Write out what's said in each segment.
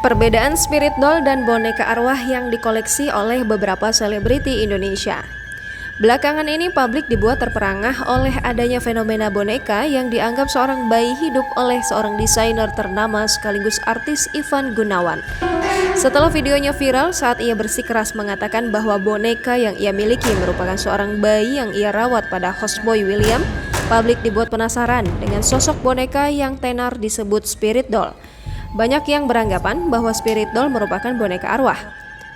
Perbedaan spirit doll dan boneka arwah yang dikoleksi oleh beberapa selebriti Indonesia. Belakangan ini publik dibuat terperangah oleh adanya fenomena boneka yang dianggap seorang bayi hidup oleh seorang desainer ternama sekaligus artis Ivan Gunawan. Setelah videonya viral saat ia bersikeras mengatakan bahwa boneka yang ia miliki merupakan seorang bayi yang ia rawat pada hostboy William, publik dibuat penasaran dengan sosok boneka yang tenar disebut spirit doll. Banyak yang beranggapan bahwa spirit doll merupakan boneka arwah.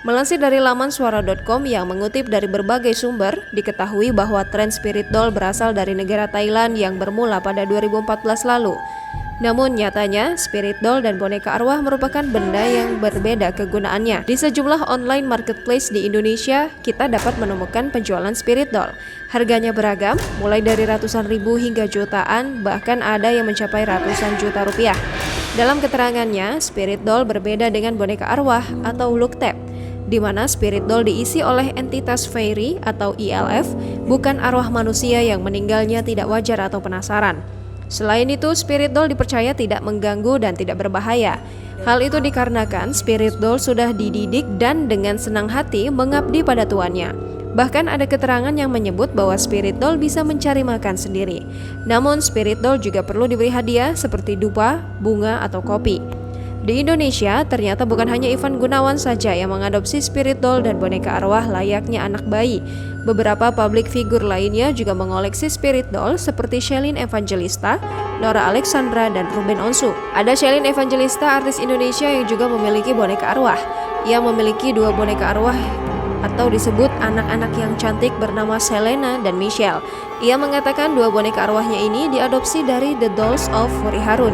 Melansir dari laman suara.com yang mengutip dari berbagai sumber, diketahui bahwa tren spirit doll berasal dari negara Thailand yang bermula pada 2014 lalu. Namun nyatanya, spirit doll dan boneka arwah merupakan benda yang berbeda kegunaannya. Di sejumlah online marketplace di Indonesia, kita dapat menemukan penjualan spirit doll. Harganya beragam, mulai dari ratusan ribu hingga jutaan, bahkan ada yang mencapai ratusan juta rupiah. Dalam keterangannya, spirit doll berbeda dengan boneka arwah atau look tape, di mana spirit doll diisi oleh entitas fairy atau ELF, bukan arwah manusia yang meninggalnya tidak wajar atau penasaran. Selain itu, spirit doll dipercaya tidak mengganggu dan tidak berbahaya. Hal itu dikarenakan spirit doll sudah dididik dan dengan senang hati mengabdi pada tuannya. Bahkan ada keterangan yang menyebut bahwa spirit doll bisa mencari makan sendiri. Namun spirit doll juga perlu diberi hadiah seperti dupa, bunga, atau kopi. Di Indonesia, ternyata bukan hanya Ivan Gunawan saja yang mengadopsi spirit doll dan boneka arwah layaknya anak bayi. Beberapa publik figur lainnya juga mengoleksi spirit doll seperti Shelin Evangelista, Nora Alexandra, dan Ruben Onsu. Ada Shelin Evangelista, artis Indonesia yang juga memiliki boneka arwah. Ia memiliki dua boneka arwah atau disebut anak-anak yang cantik bernama Selena dan Michelle. Ia mengatakan dua boneka arwahnya ini diadopsi dari The Dolls of Wuri Harun.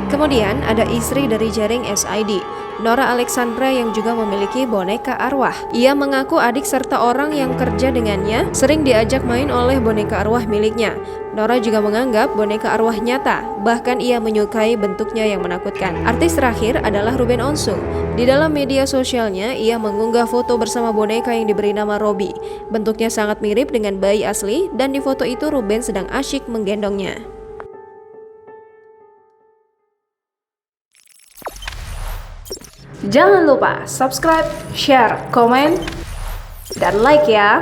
Kemudian ada istri dari jaring SID, Nora Alexandra, yang juga memiliki boneka arwah. Ia mengaku adik serta orang yang kerja dengannya sering diajak main oleh boneka arwah miliknya. Nora juga menganggap boneka arwah nyata, bahkan ia menyukai bentuknya yang menakutkan. Artis terakhir adalah Ruben Onsu. Di dalam media sosialnya, ia mengunggah foto bersama boneka yang diberi nama Robi. Bentuknya sangat mirip dengan bayi asli dan di foto itu Ruben sedang asyik menggendongnya. Jangan lupa subscribe, share, komen, dan like ya!